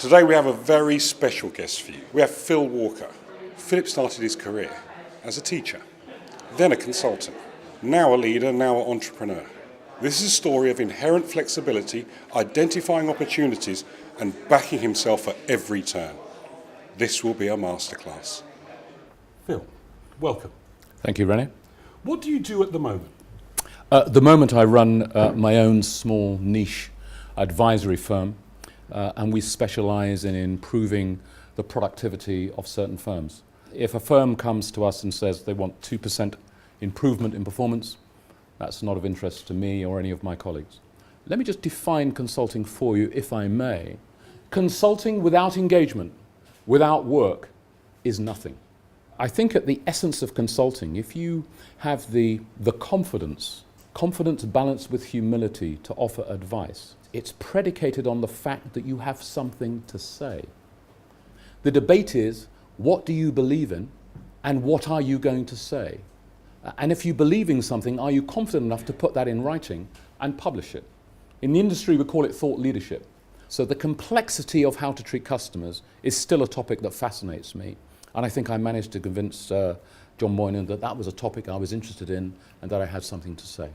Today we have a very special guest for you. We have Phil Walker. Philip started his career as a teacher, then a consultant, now a leader, now an entrepreneur. This is a story of inherent flexibility, identifying opportunities and backing himself at every turn. This will be a masterclass. Phil, welcome. Thank you, René. What do you do at the moment? At the moment I run my own small niche advisory firm and we specialise in improving the productivity of certain firms. If a firm comes to us and says they want 2% improvement in performance, that's not of interest to me or any of my colleagues. Let me just define consulting for you, if I may. Consulting without engagement, without work, is nothing. I think at the essence of consulting, if you have the confidence balanced with humility to offer advice, it's predicated on the fact that you have something to say. The debate is, what do you believe in and what are you going to say? And if you believe in something, are you confident enough to put that in writing and publish it? In the industry, we call it thought leadership. So the complexity of how to treat customers is still a topic that fascinates me. And I think I managed to convince John Moynihan that that was a topic I was interested in and that I had something to say.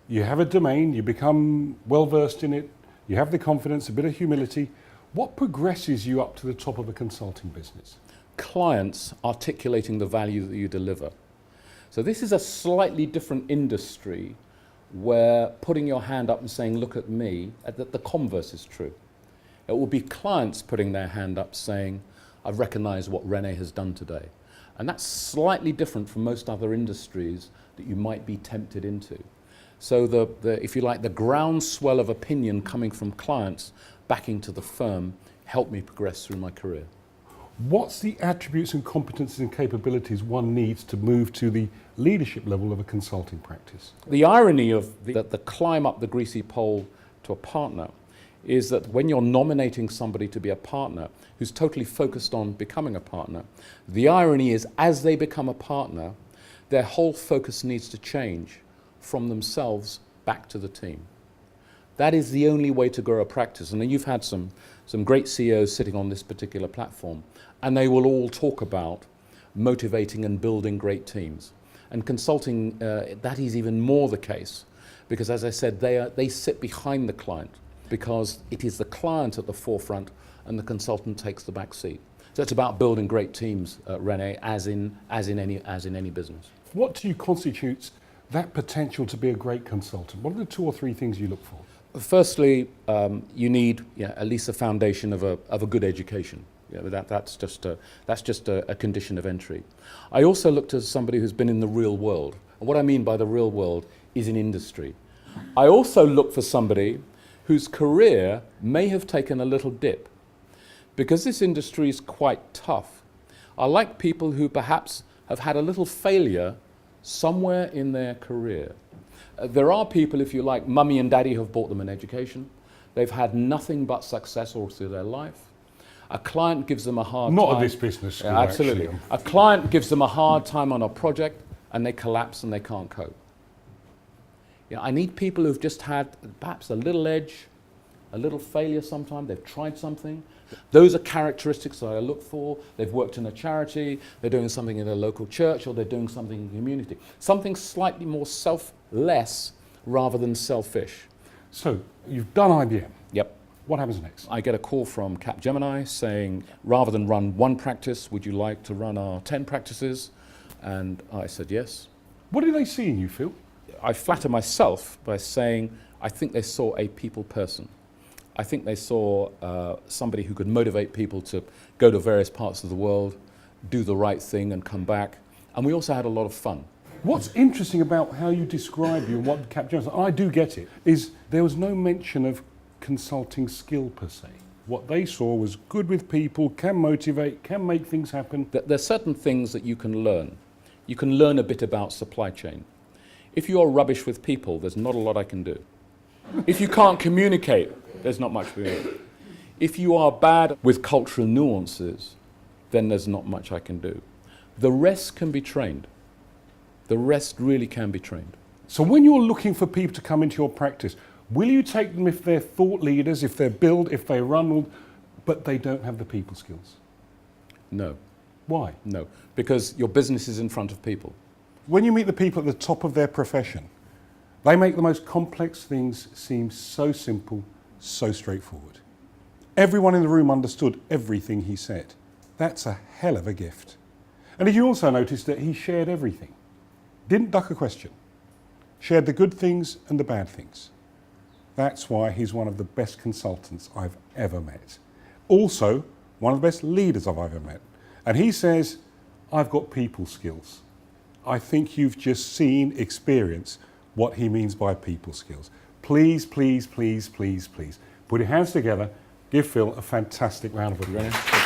You have a domain, you become well versed in it, you have the confidence, a bit of humility. What progresses you up to the top of a consulting business? Clients articulating the value that you deliver. So this is a slightly different industry where putting your hand up and saying, look at me, that the converse is true. It will be clients putting their hand up saying, I've recognised what René has done today. And that's slightly different from most other industries that you might be tempted into. So if you like, the groundswell of opinion coming from clients back into the firm helped me progress through my career. What's the attributes and competencies and capabilities one needs to move to the leadership level of a consulting practice? The irony of the climb up the greasy pole to a partner is that when you're nominating somebody to be a partner who's totally focused on becoming a partner, the irony is as they become a partner, their whole focus needs to change from themselves back to the team. That is the only way to grow a practice. And then you've had some great CEOs sitting on this particular platform, and they will all talk about motivating and building great teams. And consulting, that is even more the case, because as I said, they sit behind the client, because it is the client at the forefront and the consultant takes the back seat. So it's about building great teams, René, as in any business. What to you constitutes that potential to be a great consultant? What are the 2 or 3 things you look for? Firstly, you need at least a foundation of a good education. That's just a condition of entry. I also looked at somebody who's been in the real world. And what I mean by the real world is in industry. I also look for somebody whose career may have taken a little dip, because this industry is quite tough. I like people who perhaps have had a little failure somewhere in their career. There are people, if you like, mummy and daddy have bought them an education. They've had nothing but success all through their life. A client gives them a hard time. Not at this business school, absolutely. Actually. A client gives them a hard time on a project and they collapse and they can't cope. I need people who've just had perhaps a little edge, a little failure sometime. They've tried something. Those are characteristics that I look for. They've worked in a charity, they're doing something in a local church, or they're doing something in the community. Something slightly more selfless rather than selfish. So, you've done IBM. Yep. What happens next? I get a call from Capgemini saying, rather than run one practice, would you like to run our 10 practices? And I said yes. What do they see in you, Phil? I flatter myself by saying, I think they saw a people person. I think they saw somebody who could motivate people to go to various parts of the world, do the right thing and come back. And we also had a lot of fun. What's interesting about how you describe you and what Capgemini, I do get it, is there was no mention of consulting skill per se. What they saw was good with people, can motivate, can make things happen. There are certain things that you can learn. You can learn a bit about supply chain. If you're rubbish with people, there's not a lot I can do. If you can't communicate, there's not much we can do. If you are bad with cultural nuances, then there's not much I can do. The rest can be trained. The rest really can be trained. So when you're looking for people to come into your practice, will you take them if they're thought leaders, if they're build, if they run? but they don't have the people skills. No, Why? no, because your business is in front of people. When you meet the people at the top of their profession, they make the most complex things seem so simple, so straightforward. Everyone in the room understood everything he said. That's a hell of a gift. And did you also notice that he shared everything? Didn't duck a question. Shared the good things and the bad things. That's why he's one of the best consultants I've ever met. Also, one of the best leaders I've ever met. And he says, I've got people skills. I think you've just seen, experienced what he means by people skills. Please, please, please, please, please, put your hands together. Give Phil a fantastic round of applause.